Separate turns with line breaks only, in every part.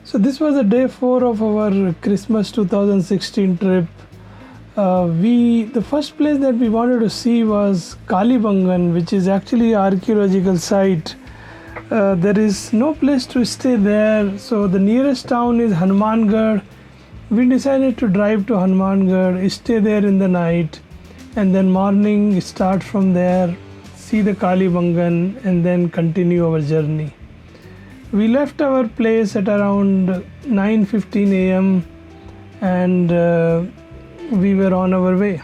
So this was the day 4 of our Christmas 2016 trip. The first place that we wanted to see was Kalibangan, which is actually an archaeological site. There is no place to stay there, so the nearest town is Hanumangarh. We decided to drive to Hanumangarh, stay there in the night, and then morning start from there, see the Kalibangan, and then continue our journey. We left our place at around 9:15 a.m. and we were on our way.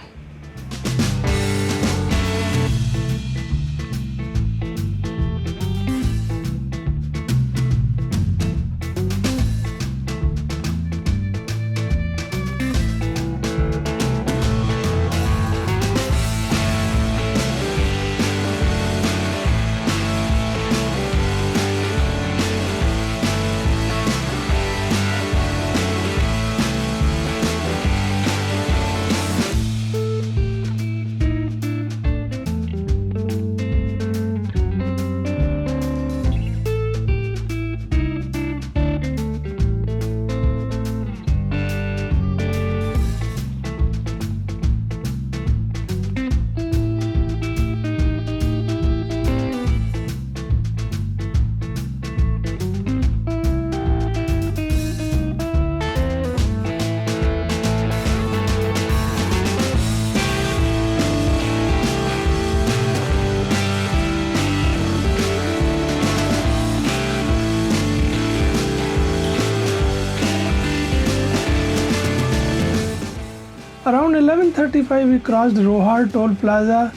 Around 11:35 we crossed Rohar toll plaza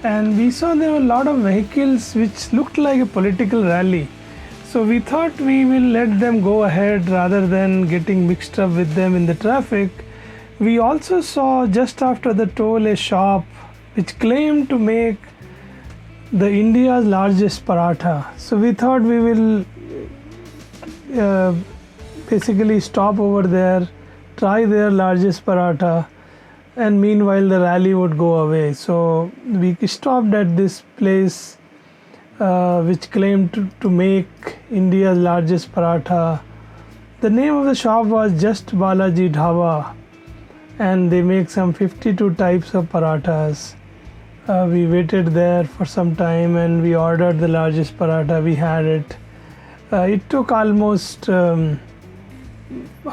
and we saw there were a lot of vehicles which looked like a political rally. So we thought we will let them go ahead rather than getting mixed up with them in the traffic. We also saw just after the toll a shop which claimed to make the India's largest paratha. So we thought we will basically stop over there, try their largest paratha, and meanwhile the rally would go away. So we stopped at this place which claimed to make India's largest paratha. The name of the shop was Just Balaji Dhaba, and they make some 52 types of parathas. We waited there for some time and we ordered the largest paratha. We had it. It took almost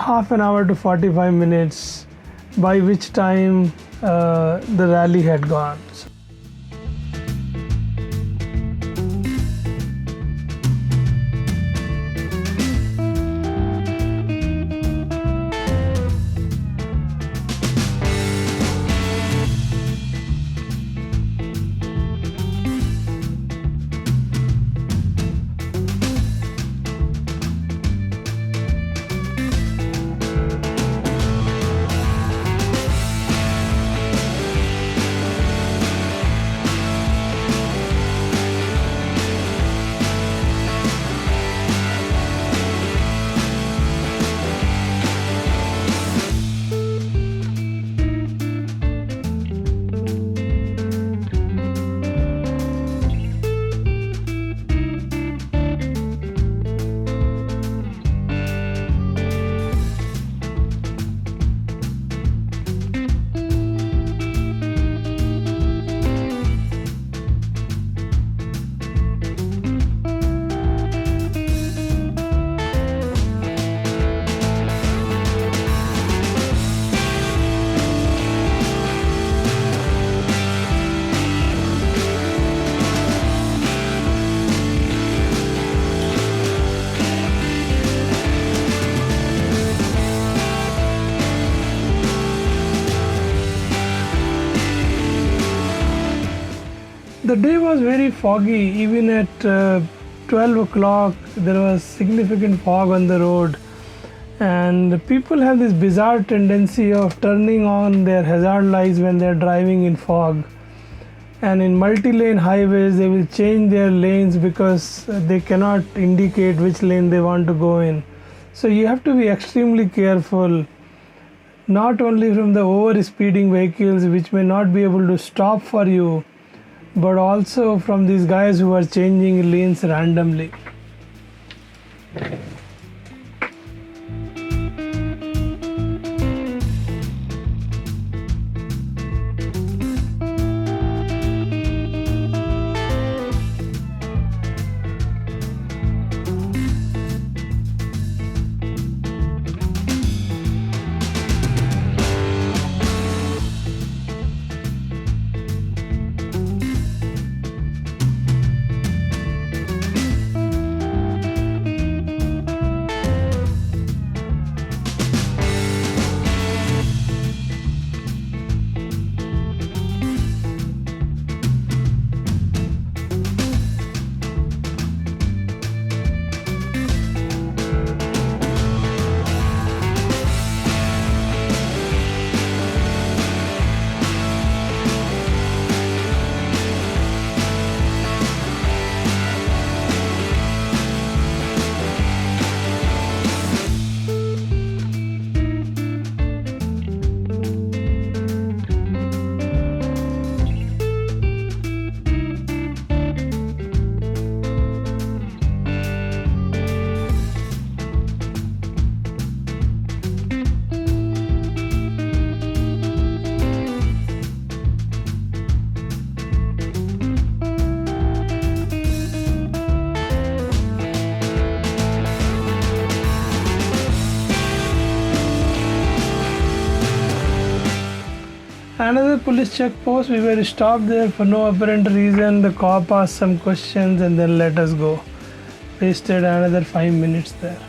half an hour to 45 minutes, by which time the rally had gone. The day was very foggy. Even at 12 o'clock there was significant fog on the road, and people have this bizarre tendency of turning on their hazard lights when they are driving in fog. And in multi-lane highways they will change their lanes because they cannot indicate which lane they want to go in. So you have to be extremely careful, not only from the over speeding vehicles which may not be able to stop for you, but also from these guys who are changing lanes randomly. Another police checkpost, we were stopped there for no apparent reason. The cop asked some questions and then let us go. Wasted another 5 minutes there.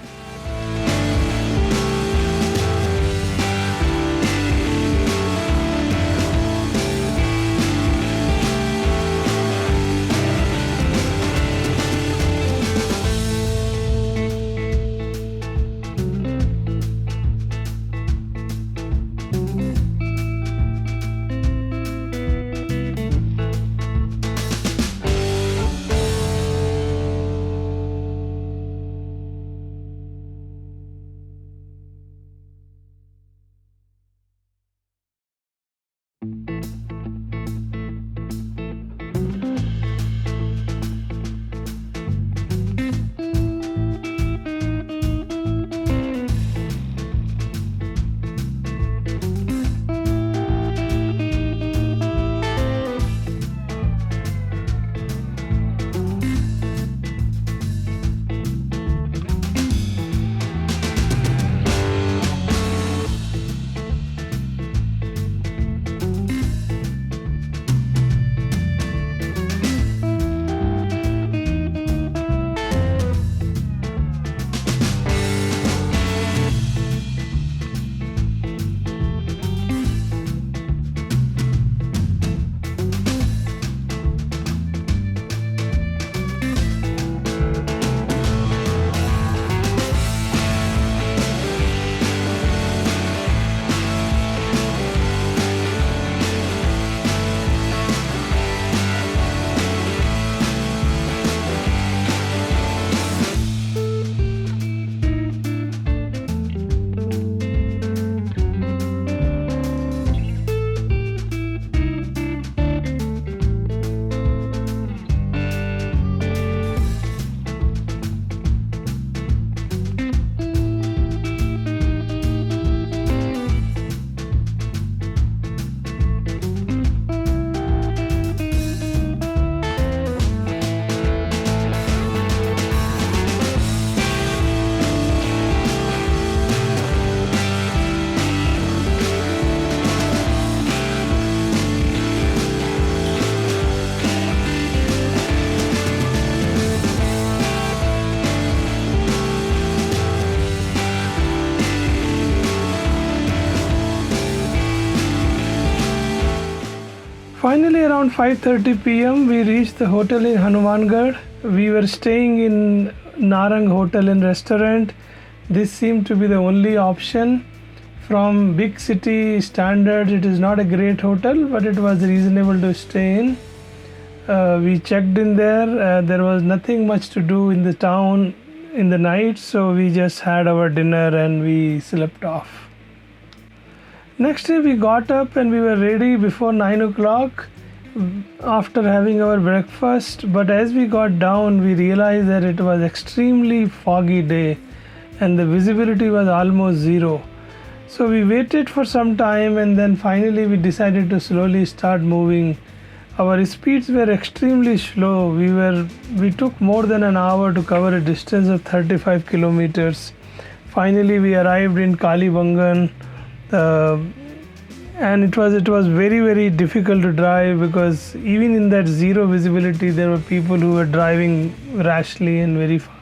Finally, around 5:30 p.m., we reached the hotel in Hanumangarh. We were staying in Narang Hotel and Restaurant. This seemed to be the only option. From big city standards, it is not a great hotel, but it was reasonable to stay in. We checked in there. There was nothing much to do in the town in the night, so we just had our dinner and we slept off. Next day we got up and we were ready before 9 o'clock. after having our breakfast, but as we got down we realized that it was extremely foggy day and the visibility was almost zero. So we waited for some time and then finally we decided to slowly start moving. Our speeds were extremely slow. We took more than an hour to cover a distance of 35 kilometers. Finally we arrived in Kalibangan, and it was very difficult to drive because even in that zero visibility there were people who were driving rashly and very fast.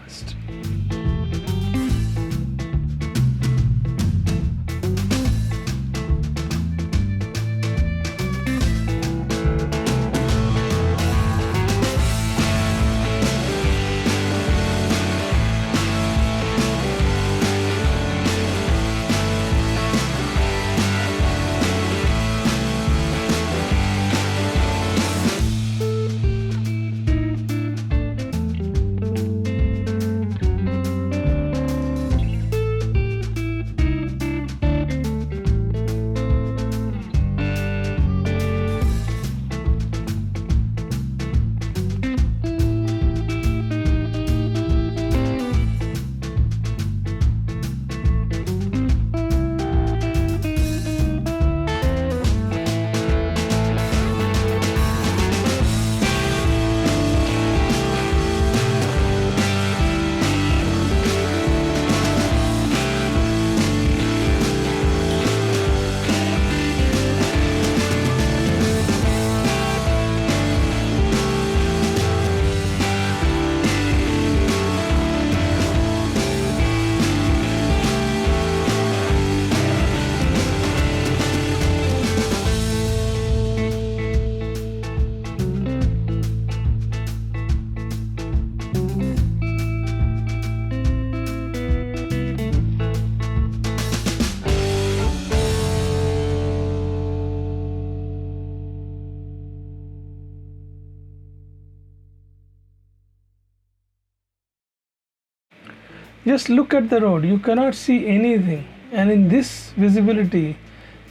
Just look at the road, you cannot see anything, and in this visibility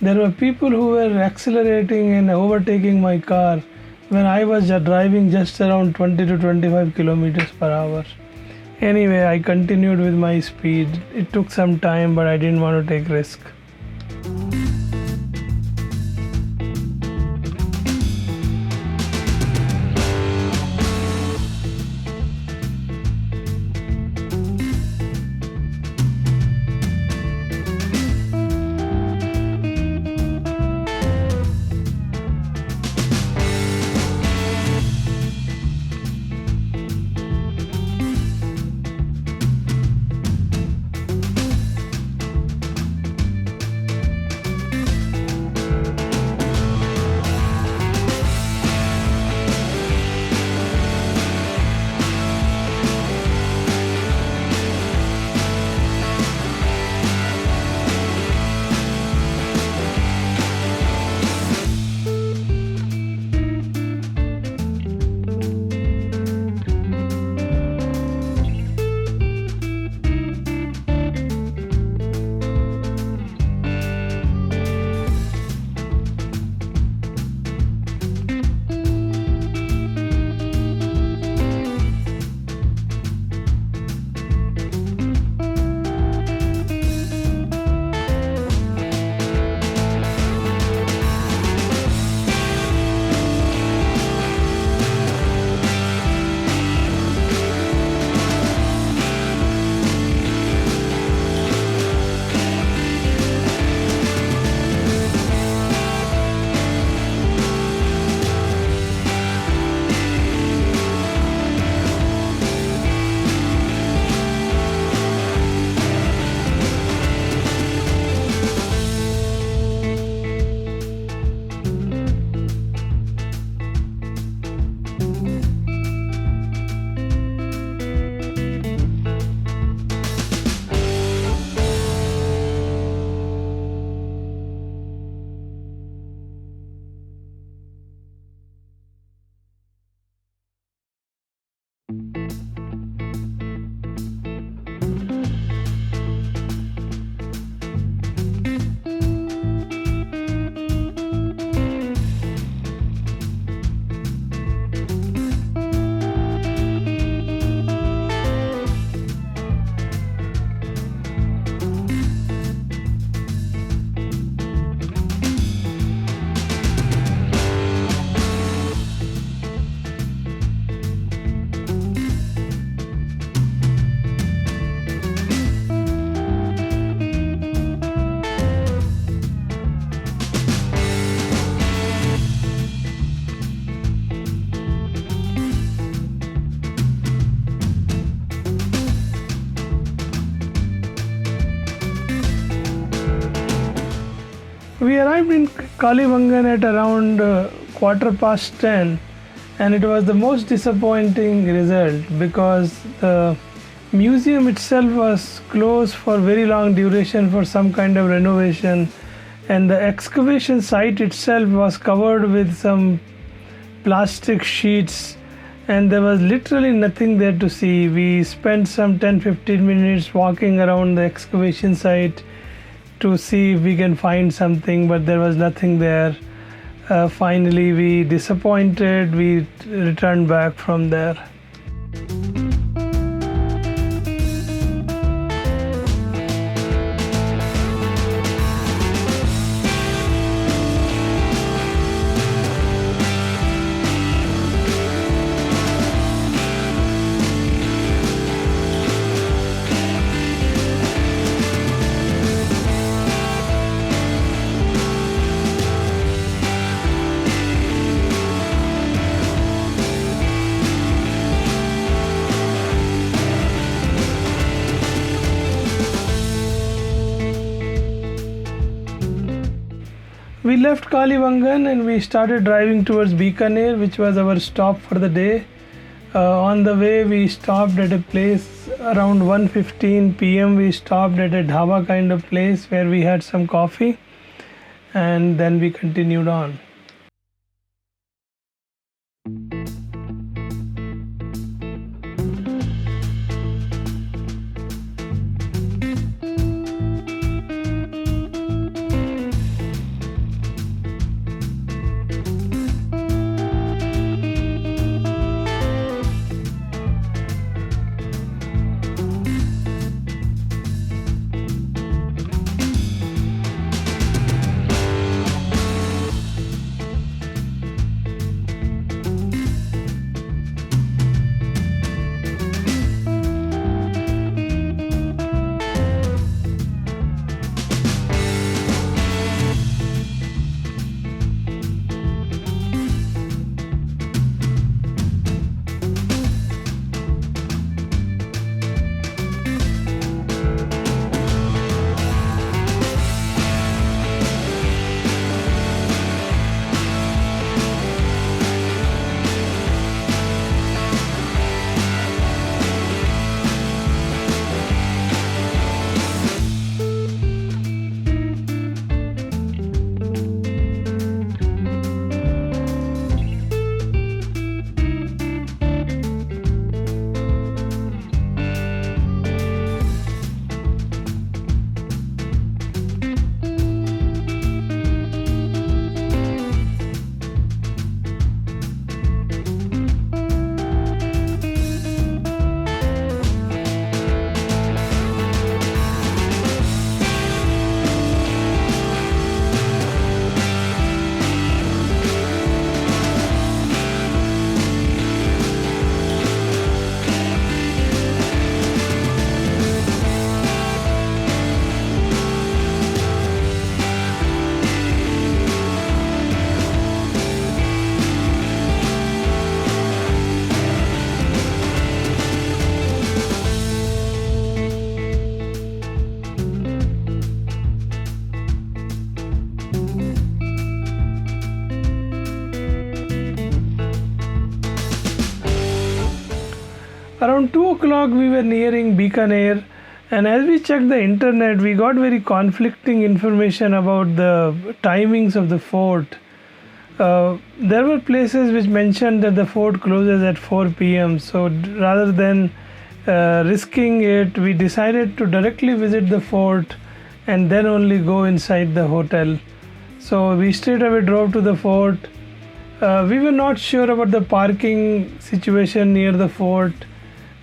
there were people who were accelerating and overtaking my car when I was driving just around 20 to 25 kilometers per hour. Anyway, I continued with my speed. It took some time, but I didn't want to take risk. We arrived in Kalibangan at around 10:15, and it was the most disappointing result because the museum itself was closed for very long duration for some kind of renovation, and the excavation site itself was covered with some plastic sheets, and there was literally nothing there to see. We spent some 10-15 minutes walking around the excavation site to see if we can find something, but there was nothing there. Finally, we disappointed, we returned back from there. We left Kalibangan and we started driving towards Bikaner, which was our stop for the day. On the way, we stopped at a place around 1:15 p.m. We stopped at a dhaba kind of place where we had some coffee, and then we continued on. Around 2 o'clock we were nearing Bikaner, and as we checked the internet we got very conflicting information about the timings of the fort. There were places which mentioned that the fort closes at 4 p.m. So rather than risking it, we decided to directly visit the fort and then only go inside the hotel. So we straight away drove to the fort. We were not sure about the parking situation near the fort.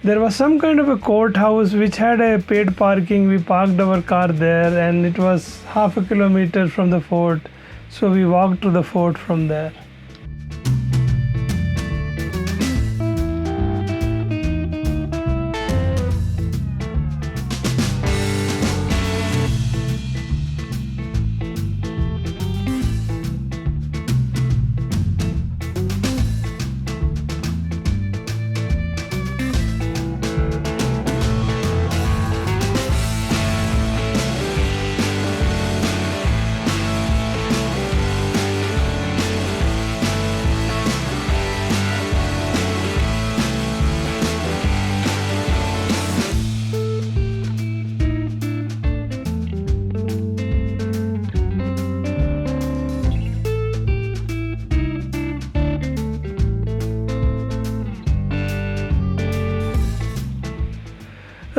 There was some kind of a courthouse which had a paid parking. We parked our car there, and it was half a kilometer from the fort. So we walked to the fort from there.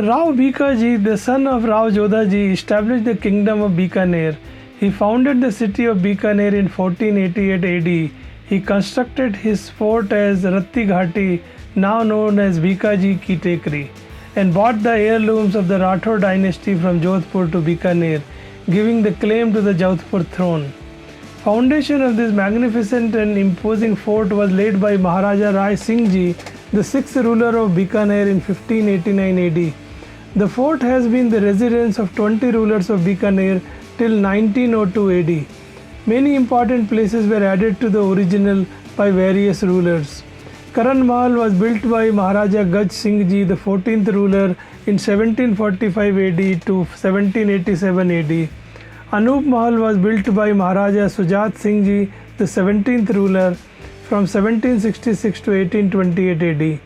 Rao Bikaji, the son of Rao Jodhaji, established the kingdom of Bikaner. He founded the city of Bikaner in 1488 AD. He constructed his fort as Ratti Ghati, now known as Bikaji Ki Tekri, and bought the heirlooms of the Rathod dynasty from Jodhpur to Bikaner, giving the claim to the Jodhpur throne. Foundation of this magnificent and imposing fort was laid by Maharaja Rai Singh Ji, the sixth ruler of Bikaner in 1589 AD. The fort has been the residence of 20 rulers of Bikaner till 1902 AD. Many important places were added to the original by various rulers. Karan Mahal was built by Maharaja Gaj Singh Ji, the 14th ruler, in 1745 AD to 1787 AD. Anup Mahal was built by Maharaja Sujat Singh Ji, the 17th ruler, from 1766 to 1828 AD.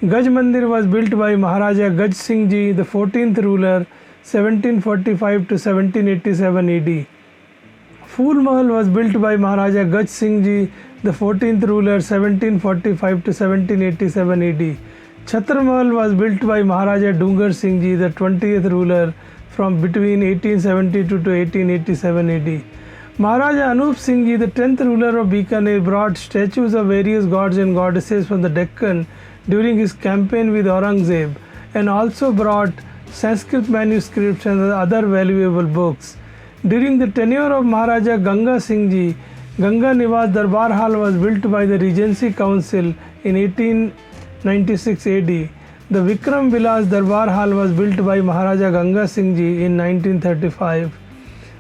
Gaj Mandir was built by Maharaja Gaj Singh Ji, the 14th ruler, 1745 to 1787 AD. Phool Mahal was built by Maharaja Gaj Singh Ji, the 14th ruler, 1745 to 1787 AD. Chhatra Mahal was built by Maharaja Dungar Singh Ji, the 20th ruler, from between 1872 to 1887 AD. Maharaja Anup Singh Ji, the 10th ruler of Bikaner, brought statues of various gods and goddesses from the Deccan during his campaign with Aurangzeb, and also brought Sanskrit manuscripts and other valuable books. During the tenure of Maharaja Ganga Singh Ji, Ganga Niwas Darbar Hall was built by the Regency Council in 1896 AD. The Vikram Vilas Darbar Hall was built by Maharaja Ganga Singh Ji in 1935.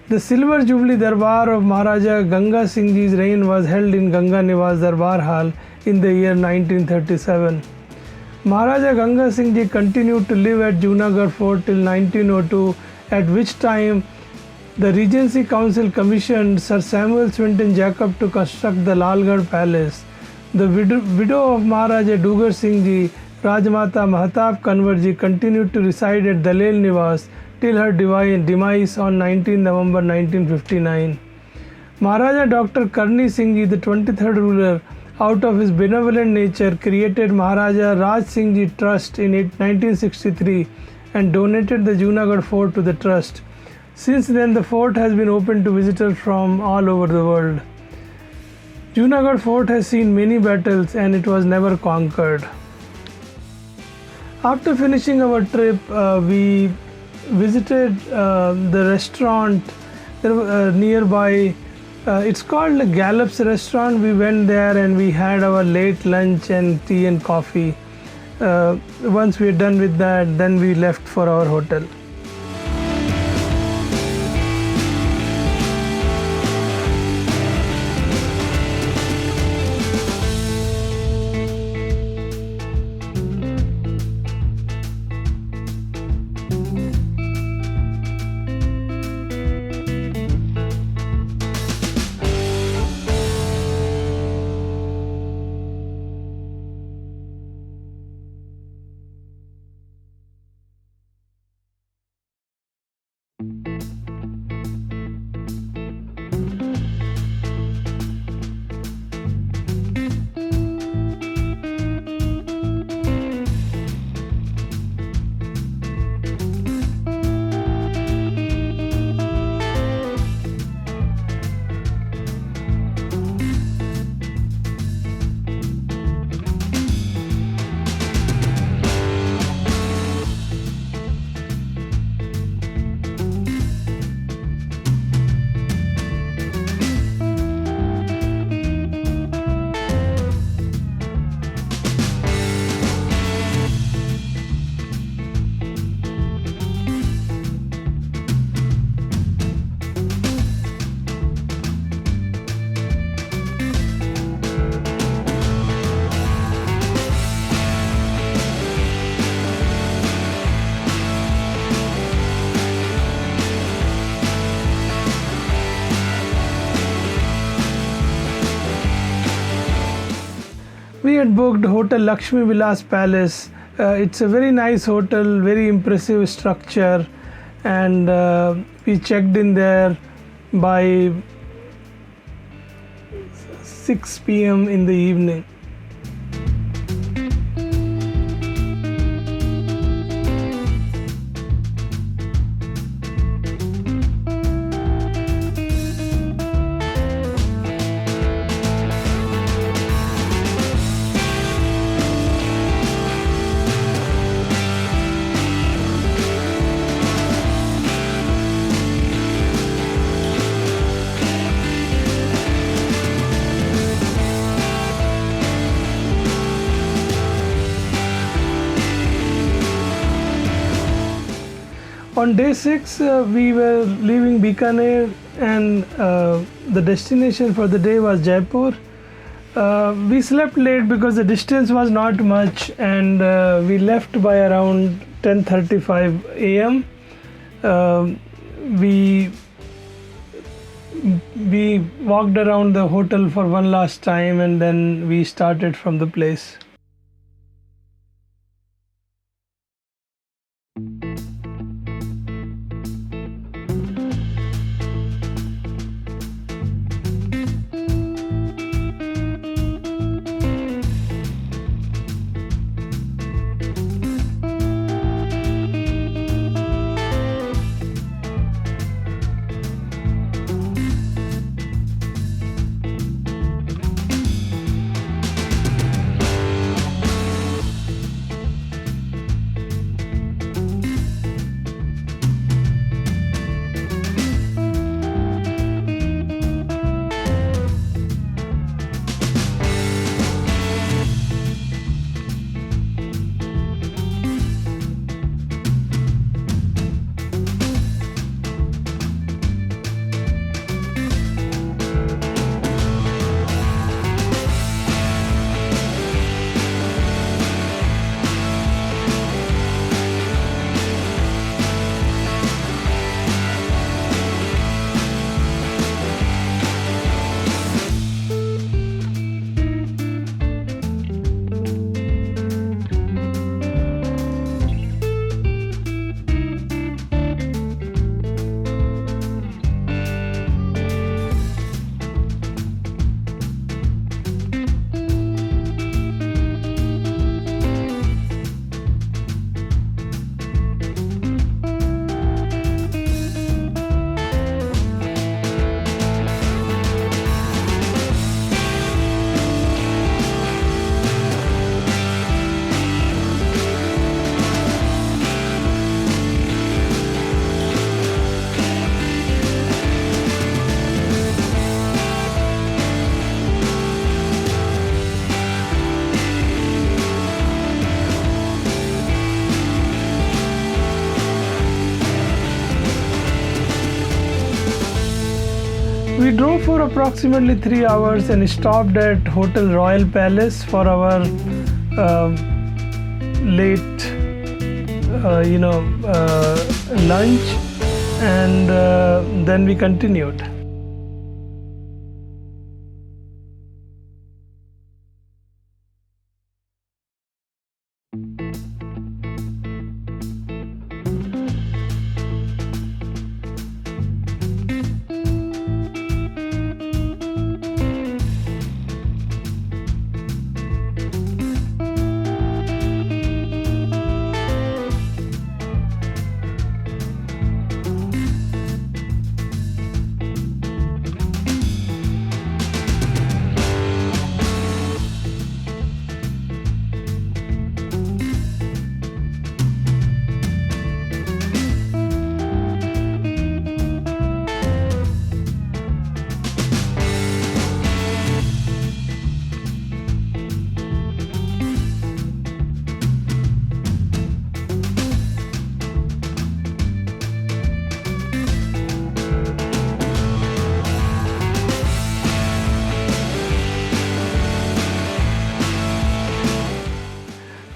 The Silver Jubilee Darbar of Maharaja Ganga Singh Ji's reign was held in Ganga Niwas Darbar Hall in the year 1937. Maharaja Ganga Singh Ji continued to live at Junagadh Fort till 1902, at which time the Regency Council commissioned Sir Samuel Swinton Jacob to construct the Lalgarh Palace. The widow of Maharaja Dugar Singh Ji, Rajmata Mahatab Kanwar Ji, continued to reside at Dalel Niwas till her demise on 19 November 1959. Maharaja Dr. Karni Singh Ji, the 23rd ruler, out of his benevolent nature, created Maharaja Raj Singh Ji Trust in 1963 and donated the Junagadh Fort to the trust. Since then, the fort has been open to visitors from all over the world. Junagadh Fort has seen many battles and it was never conquered. After finishing our trip, we visited the restaurant nearby. It's called the Gallup's Restaurant. We went there and we had our late lunch and tea and coffee. Once we are done with that, then we left for our hotel. We had booked Hotel Lakshmi Vilas Palace. It's a very nice hotel, very impressive structure, and we checked in there by 6 p.m. in the evening. On day 6, we were leaving Bikaner, and the destination for the day was Jaipur. We slept late because the distance was not much, and we left by around 10:35 a.m. We walked around the hotel for one last time, and then we started from the place. We drove for approximately 3 hours and stopped at Hotel Royal Palace for our late, lunch, and then we continued.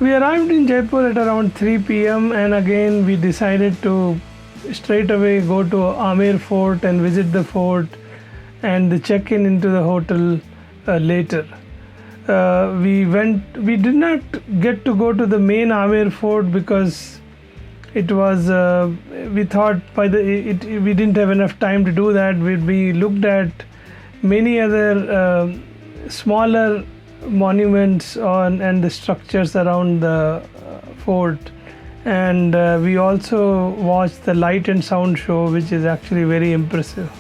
We arrived in Jaipur at around 3 p.m. and again we decided to straight away go to Amer Fort and visit the fort and check in into the hotel later. We did not get to go to the main Amer Fort because it was we thought we didn't have enough time to do that. We looked at many other smaller monuments and the structures around the fort, and we also watched the light and sound show, which is actually very impressive.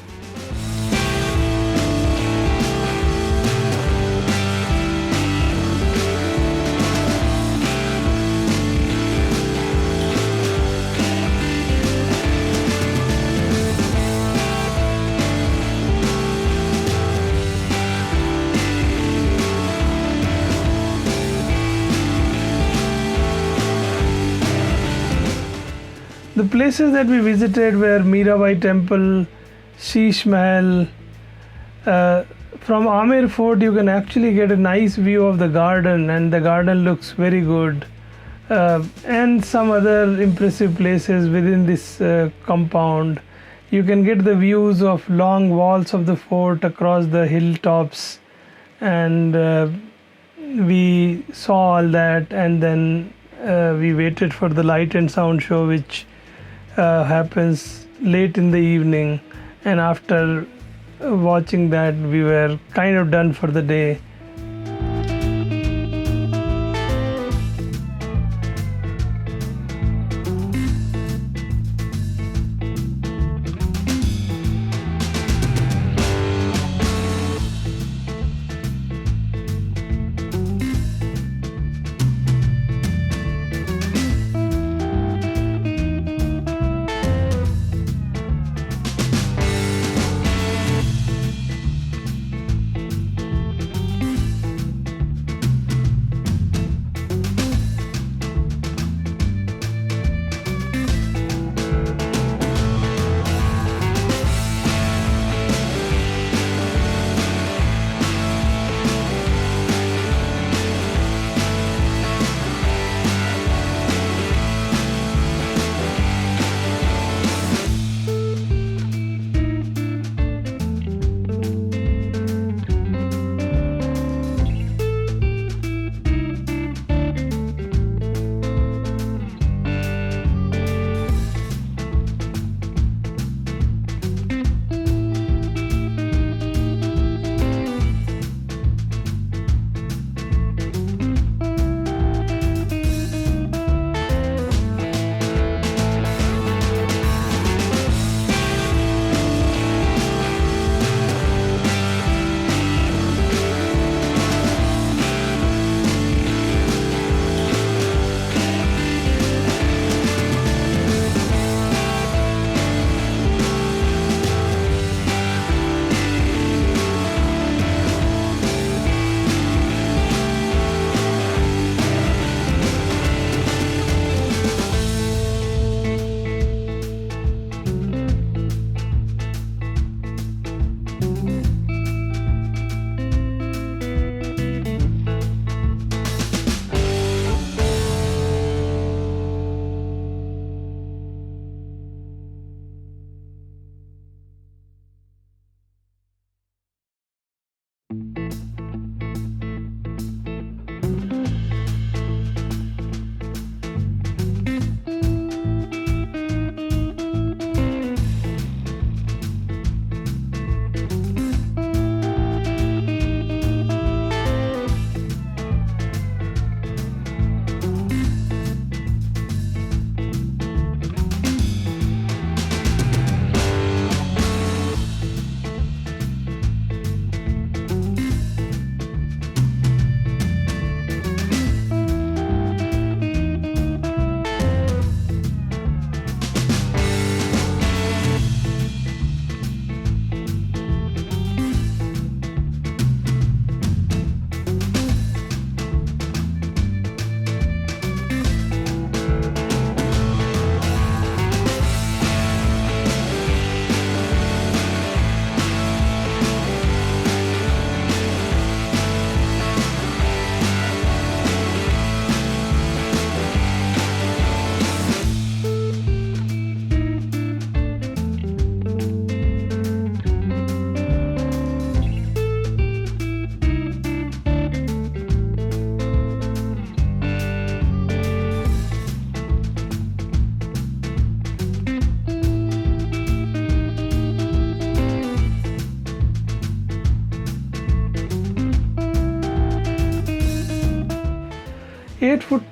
The places that we visited were Mirabai Temple, Sheesh Mahal. From Amer Fort you can actually get a nice view of the garden, and the garden looks very good. And some other impressive places within this compound. You can get the views of long walls of the fort across the hilltops, and we saw all that, and then we waited for the light and sound show, which happens late in the evening. And after watching that, we were kind of done for the day.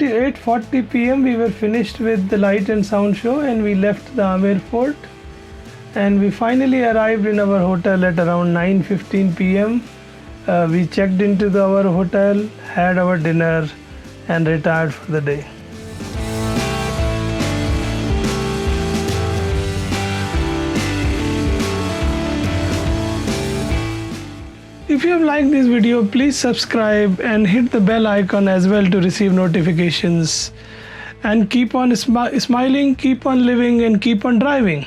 Eight forty p.m. we were finished with the light and sound show, and we left the Amer Fort, and we finally arrived in our hotel at around 9:15 p.m. We checked into our hotel, had our dinner, and retired for the day. If you have liked this video, please subscribe and hit the bell icon as well to receive notifications. and keep on smiling, keep on living, and keep on driving.